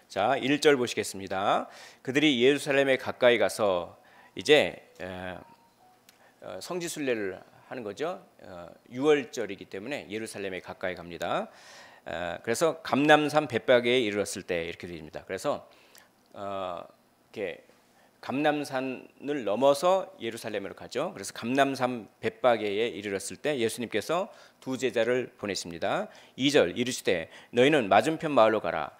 자, 1절 보시겠습니다. 그들이 예루살렘에 가까이 가서 이제 성지순례를 하는 거죠. 6월절이기 때문에 예루살렘에 가까이 갑니다. 그래서 감람산 벳바게에 이르렀을 때 이렇게 됩니다. 그래서 이렇게 감람산을 넘어서 예루살렘으로 가죠. 그래서 감람산 벳바게에 이르렀을 때 예수님께서 두 제자를 보내십니다. 2절 이르시되 너희는 맞은편 마을로 가라.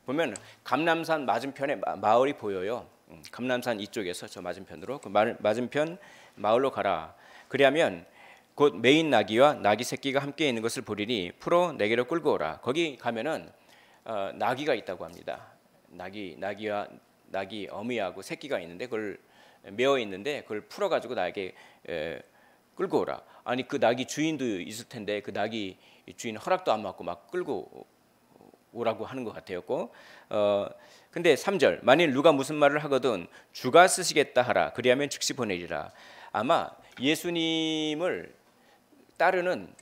보면 감람산 맞은편에 마을이 보여요. 감람산 이쪽에서 저 맞은편으로 그 맞은편 마을로 가라. 그리하면 곧 매인 나귀와 나귀 새끼가 함께 있는 것을 보리니 풀어 내게로 끌고 오라. 거기 가면은 나귀가 있다고 합니다. 나귀 어미하고 새끼가 있는데 그걸 메어 있는데 그걸 풀어 가지고 나에게 끌고 오라. 아니 그 나귀 주인도 있을 텐데 그 나귀 주인 허락도 안 받고 막 끌고 오라고 하는 것 같아였고, 근데 3절 만일 누가 무슨 말을 하거든 주가 쓰시겠다 하라. 그리하면 즉시 보내리라. 아마 예수님을 따르는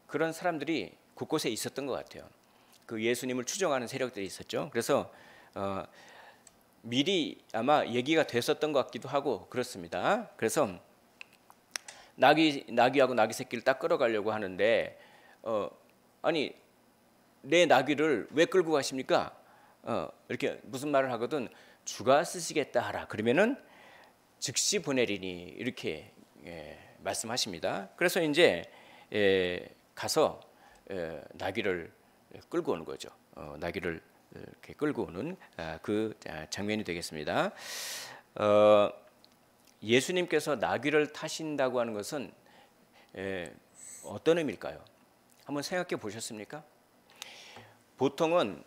그런 사람들이 곳곳에 있었던 것 같아요. 그 예수님을 추종하는 세력들이 있었죠. 그래서 미리 아마 얘기가 됐었던 것 같기도 하고 그렇습니다. 그래서 나귀하고 나귀 새끼를 딱 끌어가려고 하는데 아니 내 나귀를 왜 끌고 가십니까? 이렇게 무슨 말을 하거든 주가 쓰시겠다 하라. 그러면은 즉시 보내리니 이렇게 말씀하십니다. 그래서 이제 가서 나귀를 끌고 오는 거죠. 나귀를 이렇게 끌고 오는 그 장면이 되겠습니다. 예수님께서 나귀를 타신다고 하는 것은 어떤 의미일까요? 한번 생각해 보셨습니까? 보통은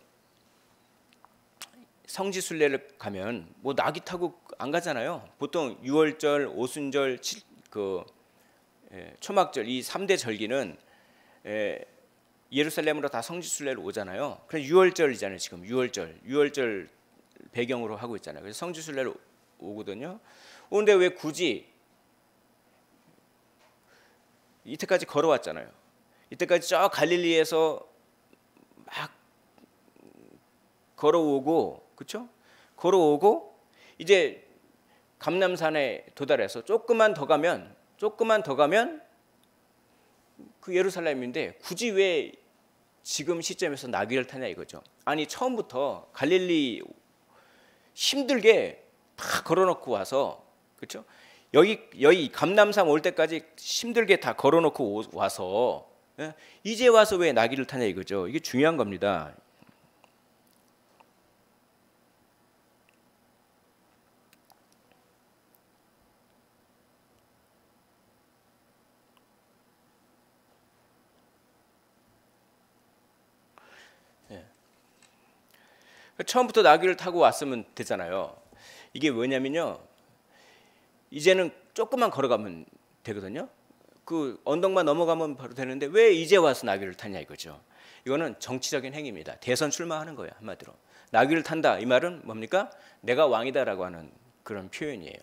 성지순례를 가면 뭐 나귀 타고 안 가잖아요. 보통 6월절, 오순절, 초막절 이 3대 절기는 예루살렘으로 다 성지순례를 오잖아요. 그래서 6월절이잖아요. 지금 6월절 배경으로 하고 있잖아요. 그래서 성지순례를 오거든요. 그런데 왜 굳이 이때까지 걸어왔잖아요. 이때까지 저 갈릴리에서 막 걸어오고, 그렇죠? 걸어오고 이제 감람산에 도달해서 조금만 더 가면 그 예루살렘인데 굳이 왜 지금 시점에서 나귀를 타냐 이거죠. 아니 처음부터 갈릴리 힘들게 다 걸어놓고 와서, 그렇죠? 여기 감람산 올 때까지 힘들게 다 걸어놓고 와서 이제 와서 왜 나귀를 타냐 이거죠. 이게 중요한 겁니다. 처음부터 나귀를 타고 왔으면 되잖아요. 이게 왜냐면요, 이제는 조금만 걸어가면 되거든요. 그 언덕만 넘어가면 바로 되는데 왜 이제 와서 나귀를 타냐 이거죠. 이거는 정치적인 행위입니다. 대선 출마하는 거예요, 한마디로. 나귀를 탄다 이 말은 뭡니까? 내가 왕이다라고 하는 그런 표현이에요.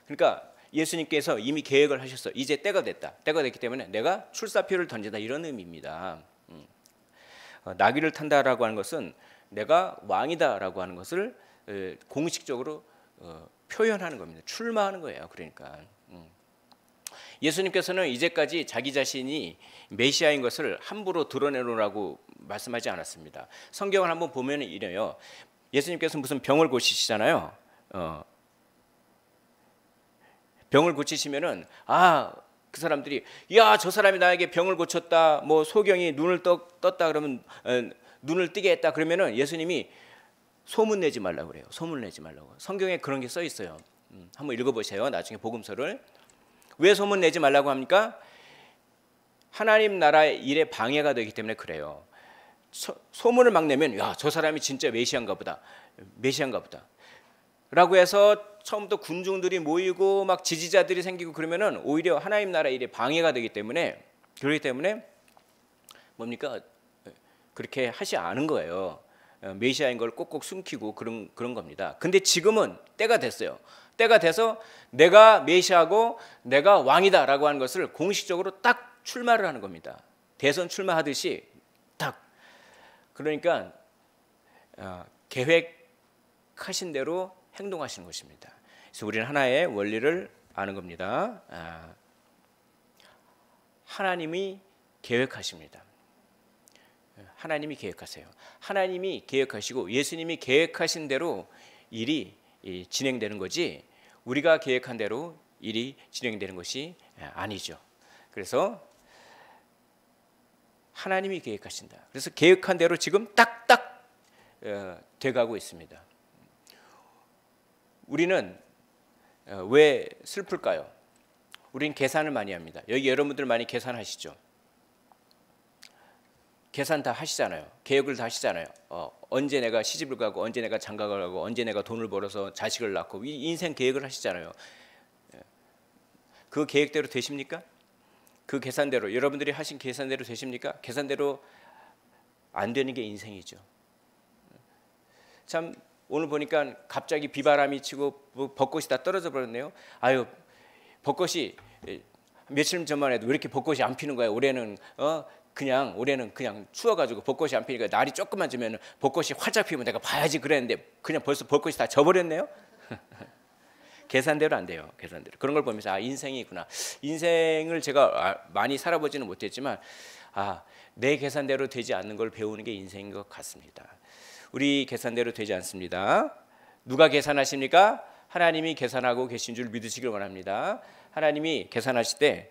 그러니까 예수님께서 이미 계획을 하셨어. 이제 때가 됐다. 때가 됐기 때문에 내가 출사표를 던진다 이런 의미입니다. 나귀를 탄다라고 하는 것은 내가 왕이다라고 하는 것을 공식적으로 표현하는 겁니다. 출마하는 거예요. 그러니까 예수님께서는 이제까지 자기 자신이 메시아인 것을 함부로 드러내놓으라고 말씀하지 않았습니다. 성경을 한번 보면 이래요. 예수님께서 무슨 병을 고치시잖아요. 병을 고치시면은 그 사람들이 야, 저 사람이 나에게 병을 고쳤다. 뭐 소경이 눈을 떴다 그러면 눈을 뜨게 했다 그러면은 예수님이 소문 내지 말라고 그래요. 소문 내지 말라고. 성경에 그런 게 써 있어요. 한번 읽어보세요. 나중에 복음서를. 왜 소문 내지 말라고 합니까? 하나님 나라의 일에 방해가 되기 때문에 그래요. 소문을 막 내면 야, 저 사람이 진짜 메시아인가 보다. 라고 해서 처음부터 군중들이 모이고 막 지지자들이 생기고 그러면은 오히려 하나님 나라 일에 방해가 되기 때문에, 그렇기 때문에 뭡니까? 그렇게 하지 않은 거예요. 메시아인 걸 꼭꼭 숨기고 그런 겁니다. 근데 지금은 때가 됐어요. 때가 돼서 내가 메시아고 내가 왕이다라고 하는 것을 공식적으로 딱 출마를 하는 겁니다. 대선 출마하듯이 딱. 그러니까 계획하신 대로 행동하시는 것입니다. 그래서 우리는 하나의 원리를 아는 겁니다. 하나님이 계획하십니다. 하나님이 계획하세요. 하나님이 계획하시고 예수님이 계획하신 대로 일이 진행되는 거지 우리가 계획한 대로 일이 진행되는 것이 아니죠. 그래서 하나님이 계획하신다. 그래서 계획한 대로 지금 딱딱 돼가고 있습니다. 우리는 왜 슬플까요? 우리는 계산을 많이 합니다. 여기 여러분들 많이 계산하시죠? 계산 다 하시잖아요. 계획을 다 하시잖아요. 언제 내가 시집을 가고 언제 내가 장가를 가고 언제 내가 돈을 벌어서 자식을 낳고 인생 계획을 하시잖아요. 그 계획대로 되십니까? 그 계산대로 여러분들이 하신 계산대로 되십니까? 계산대로 안 되는 게 인생이죠. 참 오늘 보니까 갑자기 비바람이 치고 벚꽃이 다 떨어져 버렸네요. 아유 벚꽃이 며칠 전만 해도 왜 이렇게 벚꽃이 안 피는 거야? 올해는 올해는 그냥 추워가지고 벚꽃이 안 피니까 날이 조금만 지면 벚꽃이 활짝 피면 내가 봐야지 그랬는데 그냥 벌써 벚꽃이 다 져버렸네요. 계산대로 안 돼요. 계산대로. 그런 걸 보면서 인생이구나. 인생을 제가 많이 살아보지는 못했지만 내 계산대로 되지 않는 걸 배우는 게 인생인 것 같습니다. 우리 계산대로 되지 않습니다. 누가 계산하십니까? 하나님이 계산하고 계신 줄 믿으시길 원합니다. 하나님이 계산하실 때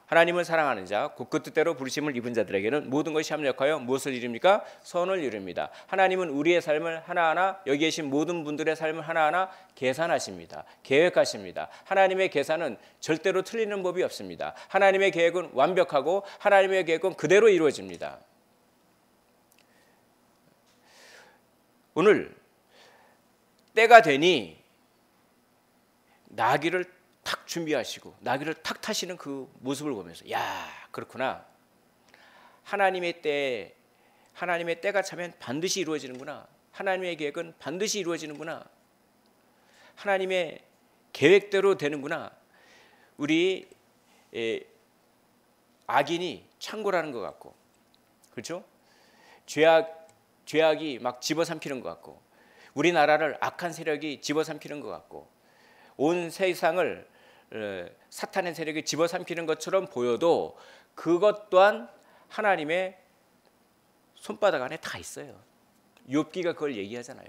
하나님을 사랑하는 자, 그 뜻대로 부르심을 입은 자들에게는 모든 것이 합력하여 무엇을 이룹니까? 선을 이룹니다. 하나님은 우리의 삶을 하나하나 여기 계신 모든 분들의 삶을 하나하나 계산하십니다. 계획하십니다. 하나님의 계산은 절대로 틀리는 법이 없습니다. 하나님의 계획은 완벽하고 하나님의 계획은 그대로 이루어집니다. 오늘 때가 되니 나귀를 탁 준비하시고 나귀를 탁 타시는 그 모습을 보면서 야 그렇구나. 하나님의 때가 차면 반드시 이루어지는구나. 하나님의 계획은 반드시 이루어지는구나. 하나님의 계획대로 되는구나. 우리 악인이 창고라는 것 같고 그렇죠? 죄악이 막 집어삼키는 것 같고 우리나라를 악한 세력이 집어삼키는 것 같고 온 세상을 사탄의 세력이 집어삼키는 것처럼 보여도 그것 또한 하나님의 손바닥 안에 다 있어요. 욥기가 그걸 얘기하잖아요.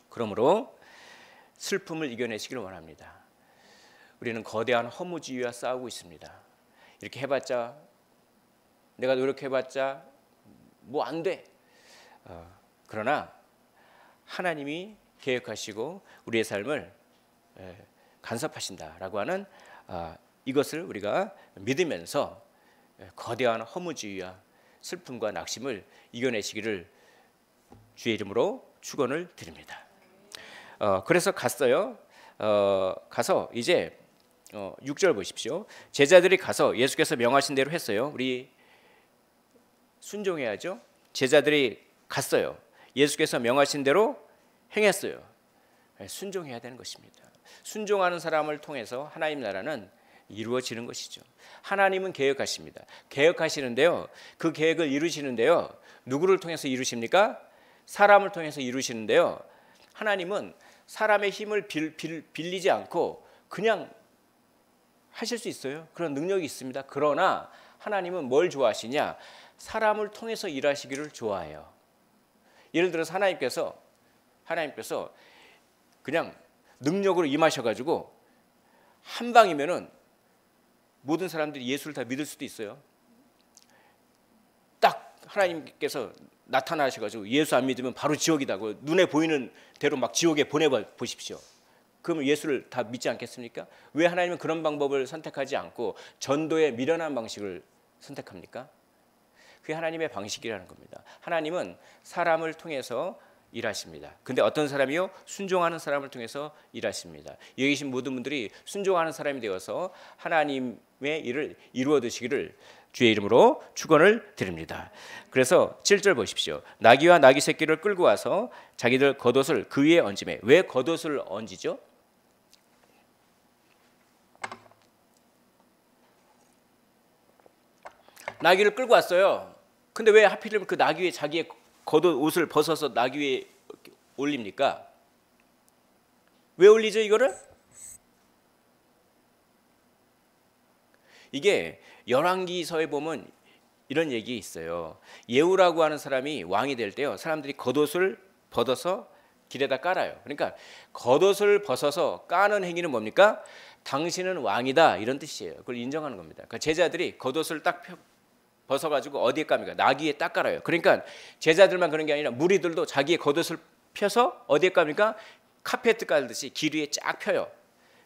그러므로 슬픔을 이겨내시길 원합니다. 우리는 거대한 허무주의와 싸우고 있습니다. 이렇게 해봤자 내가 노력해봤자 뭐 안 돼. 그러나 하나님이 계획하시고 우리의 삶을 간섭하신다라고 하는 이것을 우리가 믿으면서 거대한 허무주의와 슬픔과 낙심을 이겨내시기를 주의 이름으로 축원을 드립니다. 그래서 갔어요. 가서 이제 6절 보십시오. 제자들이 가서 예수께서 명하신 대로 했어요. 우리 순종해야죠. 제자들이 갔어요. 예수께서 명하신 대로 행했어요. 순종해야 되는 것입니다. 순종하는 사람을 통해서 하나님 나라는 이루어지는 것이죠. 하나님은 계획하십니다. 계획하시는데요. 그 계획을 이루시는데요. 누구를 통해서 이루십니까? 사람을 통해서 이루시는데요. 하나님은 사람의 힘을 빌리지 않고 그냥 하실 수 있어요. 그런 능력이 있습니다. 그러나 하나님은 뭘 좋아하시냐? 사람을 통해서 일하시기를 좋아해요. 예를 들어서 하나님께서 그냥 능력으로 임하셔가지고 한 방이면은 모든 사람들이 예수를 다 믿을 수도 있어요. 딱 하나님께서 나타나셔가지고 예수 안 믿으면 바로 지옥이다고 눈에 보이는 대로 막 지옥에 보내보십시오. 그러면 예수를 다 믿지 않겠습니까? 왜 하나님은 그런 방법을 선택하지 않고 전도의 미련한 방식을 선택합니까? 그게 하나님의 방식이라는 겁니다. 하나님은 사람을 통해서 일하십니다. 근데 어떤 사람이요? 순종하는 사람을 통해서 일하십니다. 여기 계신 모든 분들이 순종하는 사람이 되어서 하나님의 일을 이루어 드시기를 주의 이름으로 축원을 드립니다. 그래서 7절 보십시오. 나귀와 나귀 새끼를 끌고 와서 자기들 겉옷을 그 위에 얹으매. 왜 겉옷을 얹이죠? 나귀를 끌고 왔어요. 근데 왜 하필이면 그 나귀 위에 자기의 겉옷 옷을 벗어서 나귀 위에 올립니까? 왜 올리죠 이거를? 이게 열왕기서에 보면 이런 얘기 있어요. 예후라고 하는 사람이 왕이 될 때요, 사람들이 겉옷을 벗어서 길에다 깔아요. 그러니까 겉옷을 벗어서 까는 행위는 뭡니까? 당신은 왕이다, 이런 뜻이에요. 그걸 인정하는 겁니다. 그러니까 제자들이 겉옷을 딱 벗어가지고 어디에 깝니까? 나귀에 딱 깔아요. 그러니까 제자들만 그런 게 아니라 무리들도 자기의 겉옷을 펴서 어디에 깝니까? 카페트 깔듯이 길 위에 쫙 펴요.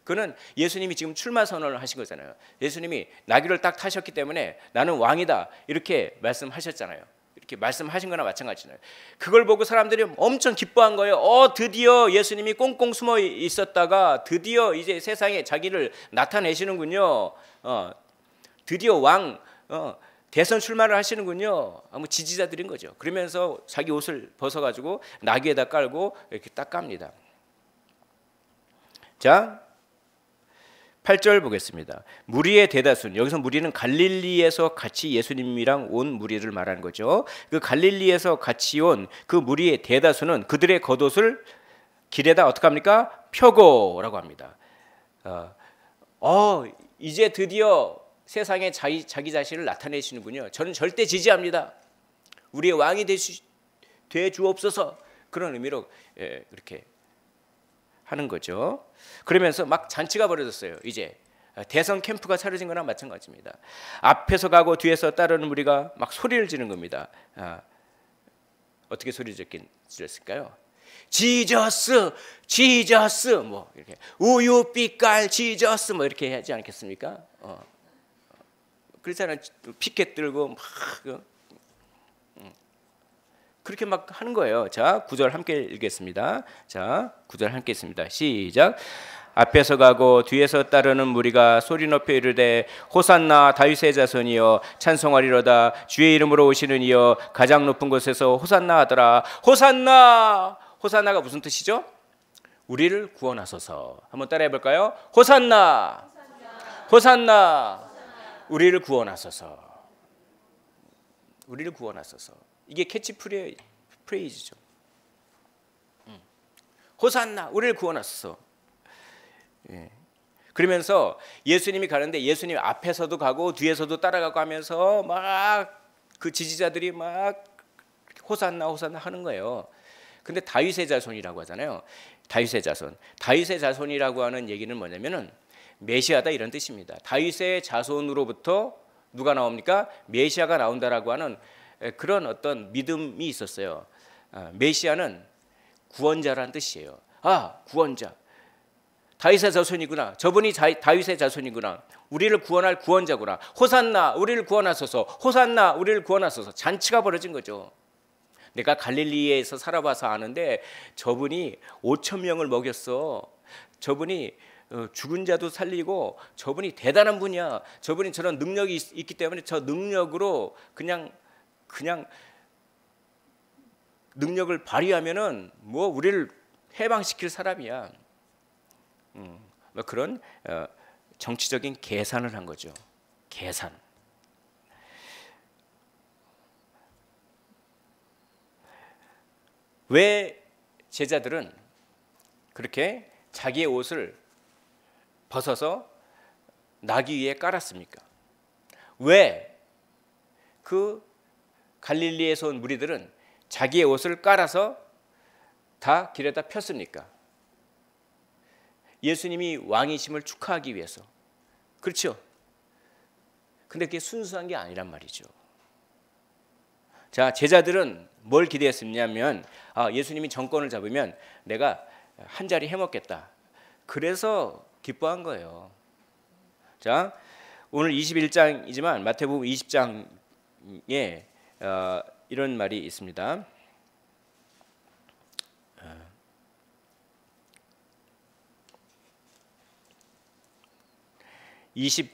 그는 예수님이 지금 출마 선언을 하신 거잖아요. 예수님이 나귀를 딱 타셨기 때문에 나는 왕이다, 이렇게 말씀하셨잖아요. 이렇게 말씀하신 거나 마찬가지잖아요. 그걸 보고 사람들이 엄청 기뻐한 거예요. 드디어 예수님이 꽁꽁 숨어 있었다가 드디어 이제 세상에 자기를 나타내시는군요. 드디어 왕 대선 출마를 하시는군요. 아무 지지자들인 거죠. 그러면서 자기 옷을 벗어가지고 나귀에다 깔고 이렇게 딱 깝니다. 자, 8절 보겠습니다. 무리의 대다수는, 여기서 무리는 갈릴리에서 같이 예수님이랑 온 무리를 말하는 거죠. 그 갈릴리에서 같이 온 그 무리의 대다수는 그들의 겉옷을 길에다 어떻게 합니까? 펴고라고 합니다. 이제 드디어 세상에 자기 자신을 나타내시는군요. 저는 절대 지지합니다. 우리의 왕이 되 주옵소서. 그런 의미로 그렇게 하는 거죠. 그러면서 막 잔치가 벌어졌어요. 이제 대선 캠프가 차려진 거랑 마찬가지입니다. 앞에서 가고 뒤에서 따르는 무리가 막 소리를 지르는 겁니다. 어떻게 소리 질렀을까요? 지저스, 지저스, 뭐 이렇게 우유빛깔 지저스, 뭐 이렇게 하지 않겠습니까? 그렇잖아요. 피켓 들고 막 그렇게 막 하는 거예요. 자, 9절 함께 읽겠습니다. 자, 9절 함께 읽습니다. 시작. 앞에서 가고 뒤에서 따르는 무리가 소리 높여 이르되 호산나 다윗의 자손이여 찬송하리로다. 주의 이름으로 오시는 이여 가장 높은 곳에서 호산나 하더라. 호산나. 호산나가 무슨 뜻이죠? 우리를 구원하소서. 한번 따라해 볼까요? 호산나. 호산나. 우리를 구원하소서. 우리를 구원하소서. 이게 캐치프레이즈죠. 호산나, 우리를 구원하소서. 예. 그러면서 예수님이 가는데 예수님 앞에서도 가고 뒤에서도 따라가고 하면서 막 그 지지자들이 막 호산나 호산나 하는 거예요. 근데 다윗의 자손이라고 하잖아요. 다윗의 자손. 다윗의 자손이라고 하는 얘기는 뭐냐면은 메시아다, 이런 뜻입니다. 다윗의 자손으로부터 누가 나옵니까? 메시아가 나온다라고 하는 그런 어떤 믿음이 있었어요. 메시아는 구원자라는 뜻이에요. 구원자. 다윗의 자손이구나. 저분이 다윗의 자손이구나. 우리를 구원할 구원자구나. 호산나, 우리를 구원하소서. 호산나, 우리를 구원하소서. 잔치가 벌어진 거죠. 내가 갈릴리에서 살아봐서 아는데 저분이 5천 명을 먹였어. 저분이 죽은 자도 살리고 저분이 대단한 분이야. 저분이 저런 능력이 있기 때문에 저 능력으로 그냥 능력을 발휘하면은 뭐 우리를 해방시킬 사람이야. 뭐 그런 정치적인 계산을 한 거죠. 계산. 왜 제자들은 그렇게 자기의 옷을 벗어서 나귀 위에 깔았습니까? 왜 그 갈릴리에서 온 무리들은 자기의 옷을 깔아서 다 길에다 폈습니까? 예수님이 왕이심을 축하하기 위해서. 그렇죠? 근데 그게 순수한 게 아니란 말이죠. 자, 제자들은 뭘 기대했었냐면 예수님이 정권을 잡으면 내가 한 자리 해먹겠다. 그래서 기뻐한 거예요. 자, 오늘 21장이지만 마태복음 20장에 이런 말이 있습니다.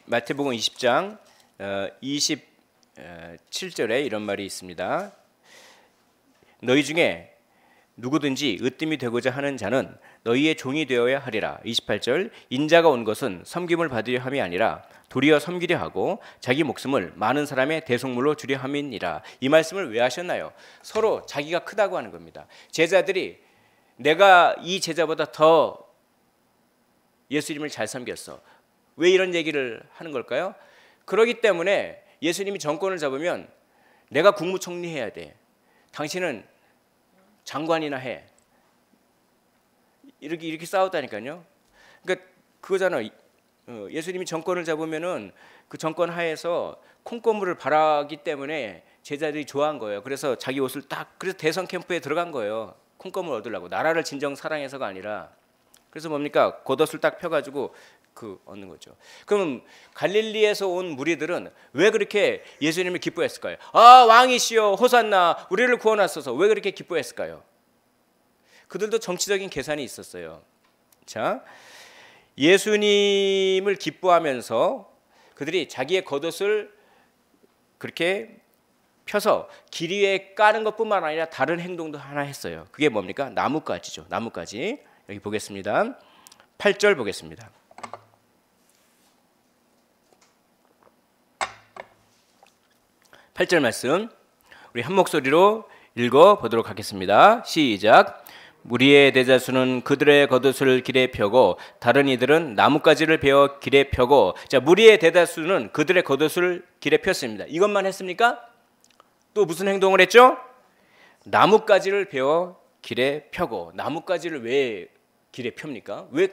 마태복음 20장 27절에 이런 말이 있습니다. 너희 중에 누구든지 으뜸이 되고자 하는 자는 너희의 종이 되어야 하리라. 28절 인자가 온 것은 섬김을 받으려 함이 아니라 도리어 섬기려 하고 자기 목숨을 많은 사람의 대속물로 주려 함이니라. 이 말씀을 왜 하셨나요? 서로 자기가 크다고 하는 겁니다. 제자들이 내가 이 제자보다 더 예수님을 잘 섬겼어. 왜 이런 얘기를 하는 걸까요? 그러기 때문에 예수님이 정권을 잡으면 내가 국무총리 해야 돼. 당신은 장관이나 해. 이렇게 싸웠다니까요. 그러니까 그거잖아요. 예수님이 정권을 잡으면은 그 정권 하에서 콩고물을 바라기 때문에 제자들이 좋아한 거예요. 그래서 자기 옷을 그래서 대선 캠프에 들어간 거예요. 콩고물 얻으려고. 나라를 진정 사랑해서가 아니라. 그래서 뭡니까? 겉옷을 딱 펴가지고 얻는 거죠. 그럼 갈릴리에서 온 무리들은 왜 그렇게 예수님을 기뻐했을까요? 아, 왕이시여 호산나 우리를 구원하소서. 왜 그렇게 기뻐했을까요? 그들도 정치적인 계산이 있었어요. 자, 예수님을 기뻐하면서 그들이 자기의 겉옷을 그렇게 펴서 길 위에 까는 것뿐만 아니라 다른 행동도 하나 했어요. 그게 뭡니까? 나뭇가지죠. 나뭇가지. 여기 보겠습니다. 8절 보겠습니다. 8절 말씀 우리 한 목소리로 읽어보도록 하겠습니다. 시작. 무리의 대다수는 그들의 겉옷을 길에 펴고 다른 이들은 나뭇가지를 베어 길에 펴고. 자, 무리의 대다수는 그들의 겉옷을 길에 폈습니다. 이것만 했습니까? 또 무슨 행동을 했죠? 나뭇가지를 베어 길에 펴고. 나뭇가지를 왜 길에 펴입니까? 왜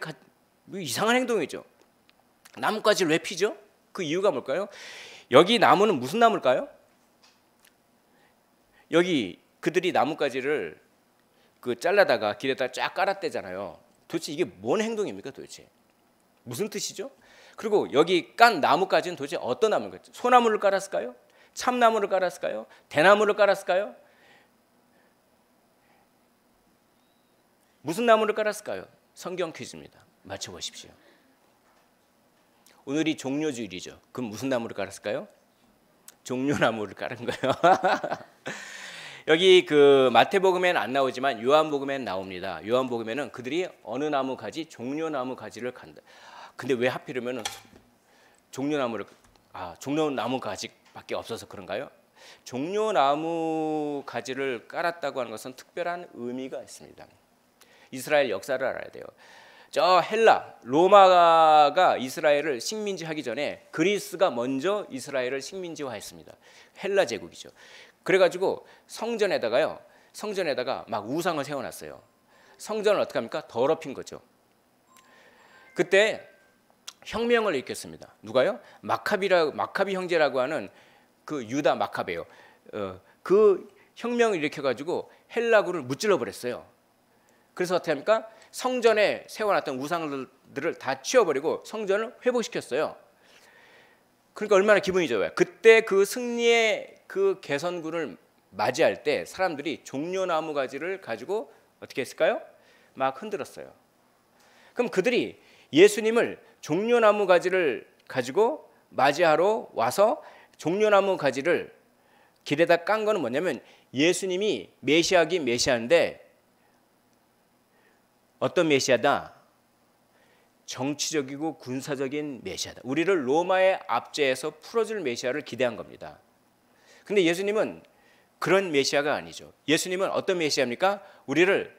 이상한 행동이죠. 나뭇가지를 왜 피죠? 그 이유가 뭘까요? 여기 나무는 무슨 나무일까요? 여기 그들이 나뭇가지를 잘라다가 길에다 쫙 깔았대잖아요. 도대체 이게 뭔 행동입니까? 도대체 무슨 뜻이죠? 그리고 여기 깐 나뭇가지는 도대체 어떤 나무일까요? 소나무를 깔았을까요? 참나무를 깔았을까요? 대나무를 깔았을까요? 무슨 나무를 깔았을까요? 성경 퀴즈입니다. 맞춰보십시오. 오늘이 종려주일이죠. 그럼 무슨 나무를 깔았을까요? 종려나무를 깔은 거예요. 여기 마태복음에는 안 나오지만 요한복음에는 나옵니다. 요한복음에는 그들이 어느 나무 가지? 종려나무 가지를 간다. 근데 왜 하필이면 종려나무 가지밖에 없어서 그런가요? 종려나무 가지를 깔았다고 하는 것은 특별한 의미가 있습니다. 이스라엘 역사를 알아야 돼요. 저 헬라, 로마가 이스라엘을 식민지하기 전에 그리스가 먼저 이스라엘을 식민지화했습니다. 헬라 제국이죠. 그래가지고 성전에다가 막 우상을 세워놨어요. 성전을 어떻게 합니까? 더럽힌 거죠. 그때 혁명을 일으켰습니다. 누가요? 마카비 형제라고 하는 그 유다 마카베요. 그 혁명을 일으켜가지고 헬라구를 무찔러 버렸어요. 그래서 어떻게 합니까? 성전에 세워놨던 우상들을 다 치워버리고 성전을 회복시켰어요. 그러니까 얼마나 기분이 좋아요. 그때 그 승리의 그 개선군을 맞이할 때 사람들이 종려나무 가지를 가지고 어떻게 했을까요? 막 흔들었어요. 그럼 그들이 예수님을 종려나무 가지를 가지고 맞이하러 와서 종려나무 가지를 길에다 깐 거는 뭐냐면 예수님이 메시아긴 메시아인데 어떤 메시아다? 정치적이고 군사적인 메시아다. 우리를 로마의 압제에서 풀어줄 메시아를 기대한 겁니다. 근데 예수님은 그런 메시아가 아니죠. 예수님은 어떤 메시아입니까? 우리를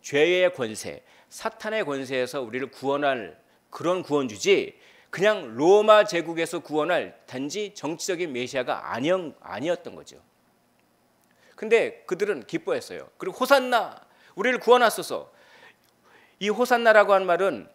죄의 권세, 사탄의 권세에서 우리를 구원할 그런 구원주지 그냥 로마 제국에서 구원할 단지 정치적인 메시아가 아니었던 거죠. 근데 그들은 기뻐했어요. 그리고 호산나, 우리를 구원하소서. 이 호산나라고 한 말은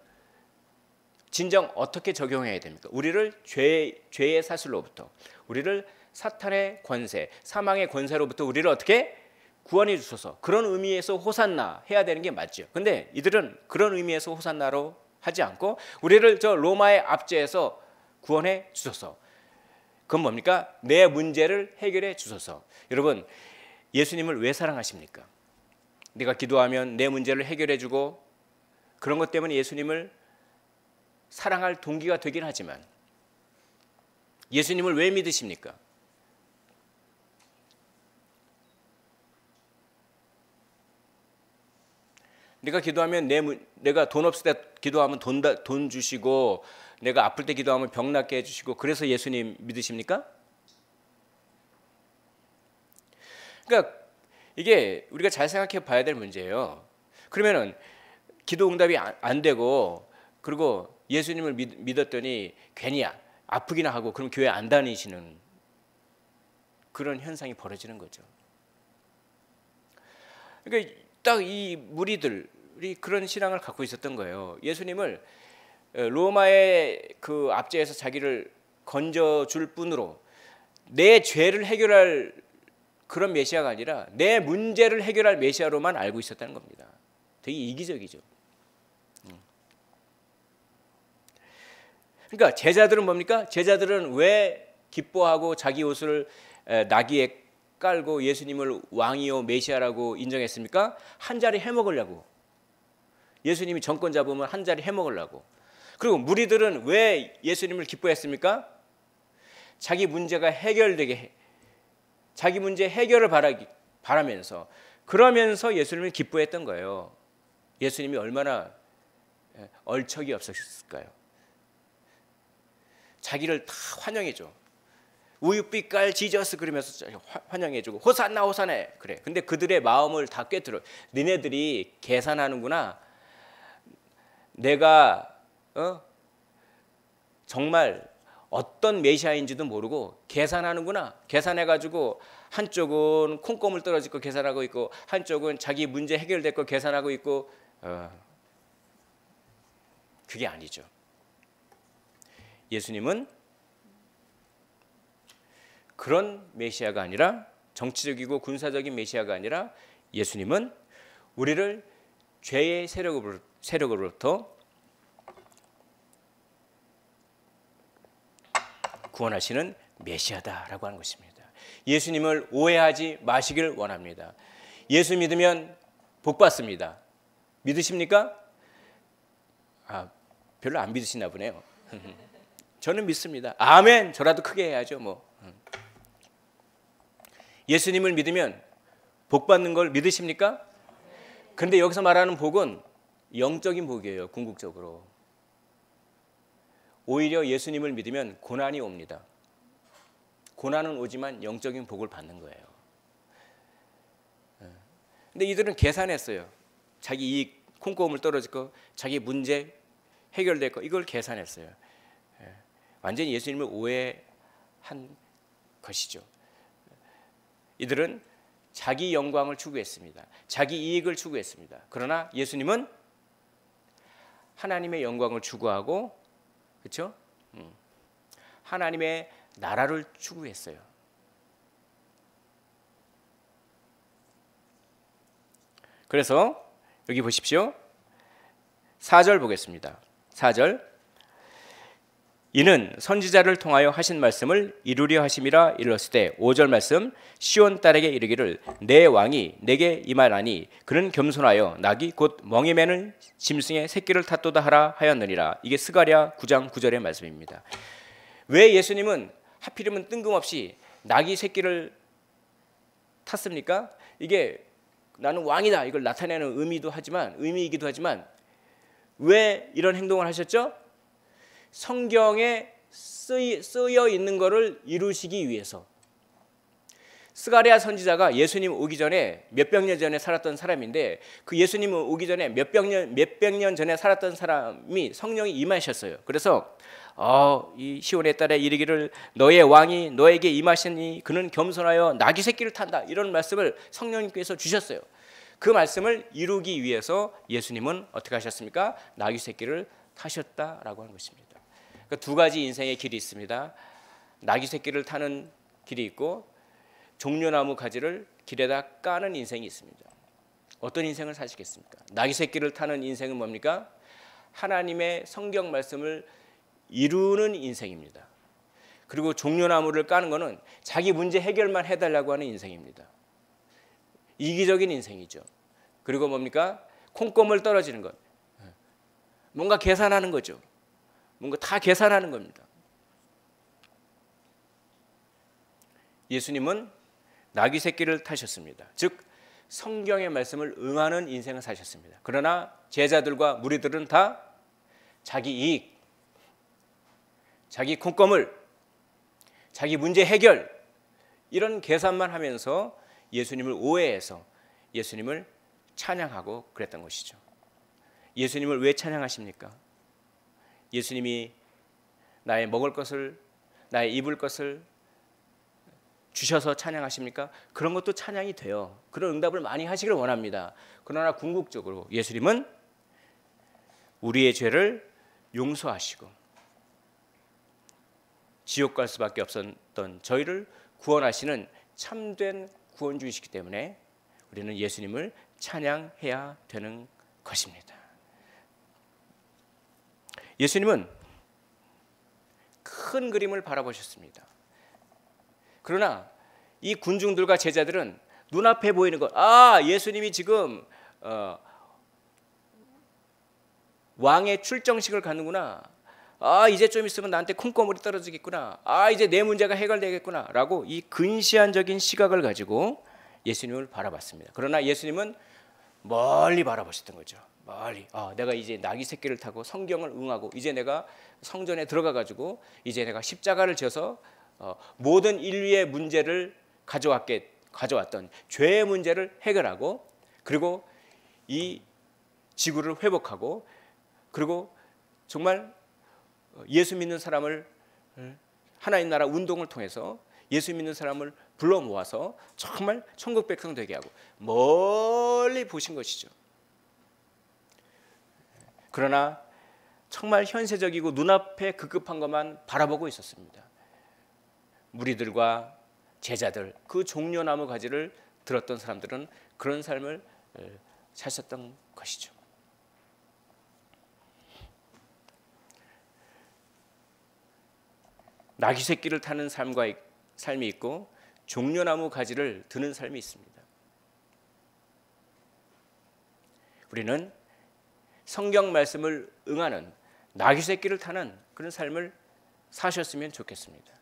진정 어떻게 적용해야 됩니까? 우리를 죄의 사슬로부터, 우리를 사탄의 권세, 사망의 권세로부터 우리를 어떻게 구원해 주소서. 그런 의미에서 호산나 해야 되는 게 맞죠. 근데 이들은 그런 의미에서 호산나로 하지 않고 우리를 저 로마의 압제에서 구원해 주소서. 그건 뭡니까? 내 문제를 해결해 주소서. 여러분, 예수님을 왜 사랑하십니까? 내가 기도하면 내 문제를 해결해 주고 그런 것 때문에 예수님을 사랑할 동기가 되긴 하지만 예수님을 왜 믿으십니까? 내가 기도하면 내가 돈 없을 때 기도하면 돈 주시고, 내가 아플 때 기도하면 병 낫게 해주시고, 그래서 예수님 믿으십니까? 그러니까 이게 우리가 잘 생각해 봐야 될 문제예요. 그러면은 기도 응답이 안 되고, 그리고 예수님을 믿었더니 괜히 아프기나 하고, 그럼 교회 안 다니시는 그런 현상이 벌어지는 거죠. 그러니까 딱 이 무리들이 그런 신앙을 갖고 있었던 거예요. 예수님을 로마의 그 압제에서 자기를 건져줄 뿐으로 내 죄를 해결할 그런 메시아가 아니라 내 문제를 해결할 메시아로만 알고 있었다는 겁니다. 되게 이기적이죠. 그러니까 제자들은 뭡니까? 제자들은 왜 기뻐하고 자기 옷을 나귀에 깔고 예수님을 왕이요 메시아라고 인정했습니까? 한 자리 해먹으려고. 예수님이 정권 잡으면 한 자리 해먹으려고. 그리고 무리들은 왜 예수님을 기뻐했습니까? 자기 문제가 해결되게, 자기 문제 해결을 바라면서, 그러면서 예수님을 기뻐했던 거예요. 예수님이 얼마나 얼척이 없었을까요? 자기를 다 환영해줘. 우유빛깔 지저스 그러면서 환영해주고, 호산나 호산나 그래. 근데 그들의 마음을 다 꿰뚫어. 니네들이 계산하는구나. 내가 정말 어떤 메시아인지도 모르고 계산하는구나. 계산해가지고 한쪽은 콩고물 떨어질 거 계산하고 있고, 한쪽은 자기 문제 해결될 거 계산하고 있고, 그게 아니죠. 예수님은 그런 메시아가 아니라, 정치적이고 군사적인 메시아가 아니라, 예수님은 우리를 죄의 세력으로부터 구원하시는 메시아다라고 하는 것입니다. 예수님을 오해하지 마시길 원합니다. 예수 믿으면 복 받습니다. 믿으십니까? 별로 안 믿으시나 보네요. 저는 믿습니다. 아멘. 저라도 크게 해야죠 뭐. 예수님을 믿으면 복 받는 걸 믿으십니까? 그런데 여기서 말하는 복은 영적인 복이에요. 궁극적으로. 오히려 예수님을 믿으면 고난이 옵니다. 고난은 오지만 영적인 복을 받는 거예요. 근데 이들은 계산했어요. 자기 이익, 콩고물 떨어질 거, 자기 문제 해결될 거, 이걸 계산했어요. 완전히 예수님을 오해한 것이죠. 이들은 자기 영광을 추구했습니다. 자기 이익을 추구했습니다. 그러나 예수님은 하나님의 영광을 추구하고, 그렇죠? 하나님의 나라를 추구했어요. 그래서 여기 보십시오. 4절 보겠습니다. 4절. 이는 선지자를 통하여 하신 말씀을 이루려 하심이라 이르렀을 때, 5절 말씀, 시온 딸에게 이르기를 내 왕이 내게 임하나니 그는 겸손하여 낙이 곧 멍에 매는 짐승의 새끼를 탔도다 하라 하였느니라. 이게 스가랴 9장 9절의 말씀입니다. 왜 예수님은 하필이면 뜬금없이 낙이 새끼를 탔습니까? 이게 나는 왕이다 이걸 나타내는 의미이기도 하지만 왜 이런 행동을 하셨죠? 성경에 쓰여 있는 것을 이루시기 위해서. 스가랴 선지자가 예수님 오기 전에 몇백 년 전에 살았던 사람인데, 그 예수님 오기 전에 몇백 년 전에 살았던 사람이 성령이 임하셨어요. 그래서 이 시온의 딸에 이르기를 너의 왕이 너에게 임하시니 그는 겸손하여 나귀 새끼를 탄다, 이런 말씀을 성령님께서 주셨어요. 그 말씀을 이루기 위해서 예수님은 어떻게 하셨습니까? 나귀 새끼를 타셨다라고 하는 것입니다. 그러니까 두 가지 인생의 길이 있습니다. 나귀 새끼를 타는 길이 있고, 종려나무 가지를 길에다 까는 인생이 있습니다. 어떤 인생을 사시겠습니까? 나귀 새끼를 타는 인생은 뭡니까? 하나님의 성경 말씀을 이루는 인생입니다. 그리고 종려나무를 까는 것은 자기 문제 해결만 해달라고 하는 인생입니다. 이기적인 인생이죠. 그리고 뭡니까? 콩고물 떨어지는 것. 뭔가 계산하는 거죠. 뭔가 다 계산하는 겁니다. 예수님은 나귀 새끼를 타셨습니다. 즉 성경의 말씀을 응하는 인생을 사셨습니다. 그러나 제자들과 무리들은 다 자기 이익, 자기 콩고물, 자기 문제 해결 이런 계산만 하면서 예수님을 오해해서 예수님을 찬양하고 그랬던 것이죠. 예수님을 왜 찬양하십니까? 예수님이 나의 먹을 것을, 나의 입을 것을 주셔서 찬양하십니까? 그런 것도 찬양이 돼요. 그런 응답을 많이 하시기를 원합니다. 그러나 궁극적으로 예수님은 우리의 죄를 용서하시고 지옥 갈 수밖에 없었던 저희를 구원하시는 참된 구원주이시기 때문에 우리는 예수님을 찬양해야 되는 것입니다. 예수님은 큰 그림을 바라보셨습니다. 그러나 이 군중들과 제자들은 눈앞에 보이는 것, 예수님이 지금 왕의 출정식을 갖는구나. 이제 좀 있으면 나한테 콩고물이 떨어지겠구나. 이제 내 문제가 해결되겠구나 라고 이 근시안적인 시각을 가지고 예수님을 바라봤습니다. 그러나 예수님은 멀리 바라보셨던 거죠. 멀리. 내가 이제 나귀 새끼를 타고 성경을 응하고 이제 내가 성전에 들어가 가지고 이제 내가 십자가를 져서 모든 인류의 문제를 가져왔던 죄의 문제를 해결하고 그리고 이 지구를 회복하고 그리고 정말 예수 믿는 사람을 하나님 나라 운동을 통해서 예수 믿는 사람을 불러 모아서 정말 천국 백성 되게 하고 멀리 보신 것이죠. 그러나 정말 현세적이고 눈앞에 급급한 것만 바라보고 있었습니다. 무리들과 제자들, 그 종려나무 가지를 들었던 사람들은 그런 삶을 사셨던 것이죠. 나귀 새끼를 타는 삶이 있고 종려나무 가지를 드는 삶이 있습니다. 우리는 성경 말씀을 응하는 나귀 새끼를 타는 그런 삶을 사셨으면 좋겠습니다.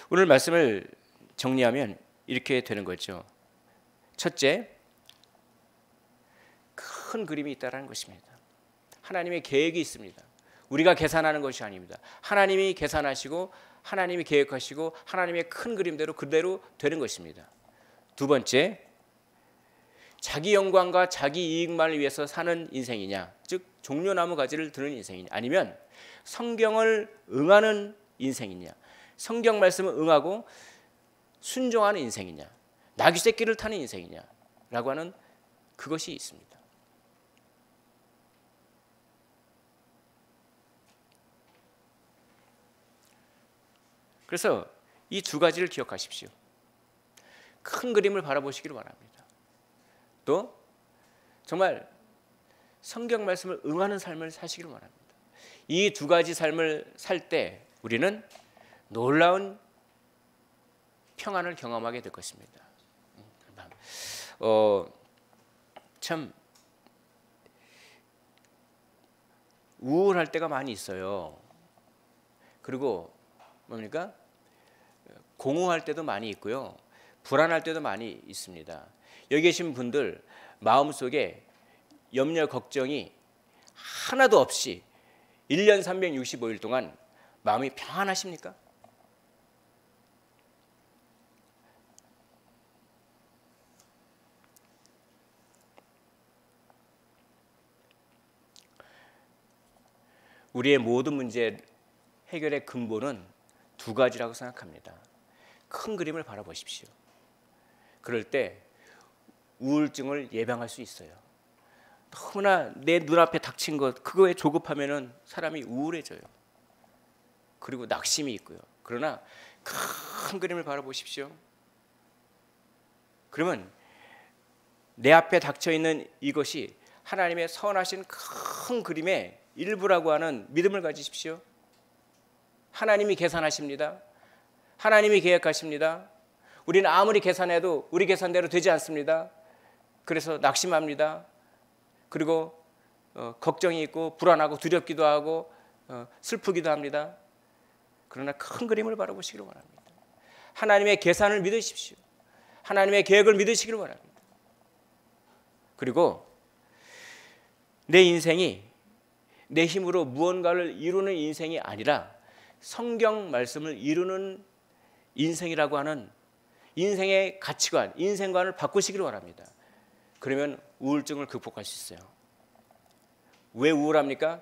오늘 말씀을 정리하면 이렇게 되는 거죠. 첫째, 큰 그림이 있다는 것입니다. 하나님의 계획이 있습니다. 우리가 계산하는 것이 아닙니다. 하나님이 계산하시고 하나님이 계획하시고 하나님의 큰 그림대로 그대로 되는 것입니다. 두 번째, 자기 영광과 자기 이익만을 위해서 사는 인생이냐, 즉 종려나무 가지를 드는 인생이냐, 아니면 성경을 응하는 인생이냐, 성경 말씀을 응하고 순종하는 인생이냐, 나귀 새끼를 타는 인생이냐라고 하는 그것이 있습니다. 그래서 이 두 가지를 기억하십시오. 큰 그림을 바라보시기를 바랍니다. 또 정말 성경 말씀을 응하는 삶을 사시기를 바랍니다. 이 두 가지 삶을 살 때 우리는 놀라운 평안을 경험하게 될 것입니다. 참 우울할 때가 많이 있어요. 그리고 뭡니까? 공허할 때도 많이 있고요. 불안할 때도 많이 있습니다. 여기 계신 분들 마음속에 염려 걱정이 하나도 없이 1년 365일 동안 마음이 평안하십니까? 우리의 모든 문제 해결의 근본은 두 가지라고 생각합니다. 큰 그림을 바라보십시오. 그럴 때 우울증을 예방할 수 있어요. 너무나 내 눈앞에 닥친 것 그거에 조급하면은 사람이 우울해져요. 그리고 낙심이 있고요. 그러나 큰 그림을 바라보십시오. 그러면 내 앞에 닥쳐 있는 이것이 하나님의 선하신 큰 그림의 일부라고 하는 믿음을 가지십시오. 하나님이 계산하십니다. 하나님이 계획하십니다. 우리는 아무리 계산해도 우리 계산대로 되지 않습니다. 그래서 낙심합니다. 그리고 걱정이 있고 불안하고 두렵기도 하고 슬프기도 합니다. 그러나 큰 그림을 바라보시기를 원합니다. 하나님의 계산을 믿으십시오. 하나님의 계획을 믿으시기를 바랍니다. 그리고 내 인생이 내 힘으로 무언가를 이루는 인생이 아니라 성경 말씀을 이루는 인생이라고 하는 인생의 가치관, 인생관을 바꾸시기를 바랍니다. 그러면 우울증을 극복할 수 있어요. 왜 우울합니까?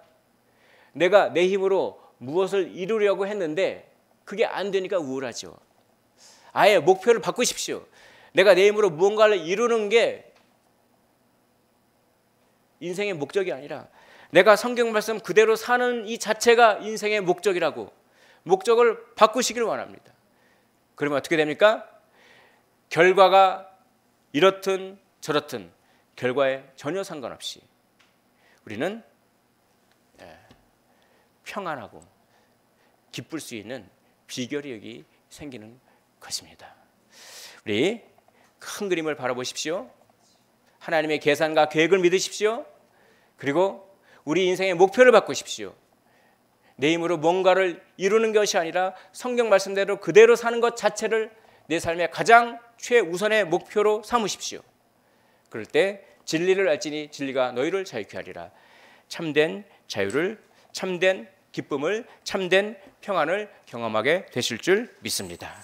내가 내 힘으로 무엇을 이루려고 했는데 그게 안 되니까 우울하죠. 아예 목표를 바꾸십시오. 내가 내 힘으로 무언가를 이루는 게 인생의 목적이 아니라 내가 성경 말씀 그대로 사는 이 자체가 인생의 목적이라고 목적을 바꾸시기를 원합니다. 그러면 어떻게 됩니까? 결과가 이렇든 저렇든 결과에 전혀 상관없이 우리는 평안하고 기쁠 수 있는 비결이 여기 생기는 것입니다. 우리 큰 그림을 바라보십시오. 하나님의 계산과 계획을 믿으십시오. 그리고 우리 인생의 목표를 바꾸십시오. 내 힘으로 뭔가를 이루는 것이 아니라 성경 말씀대로 그대로 사는 것 자체를 내 삶의 가장 최우선의 목표로 삼으십시오. 그럴 때 진리를 알지니 진리가 너희를 자유케 하리라. 참된 자유를, 참된 기쁨을, 참된 평안을 경험하게 되실 줄 믿습니다.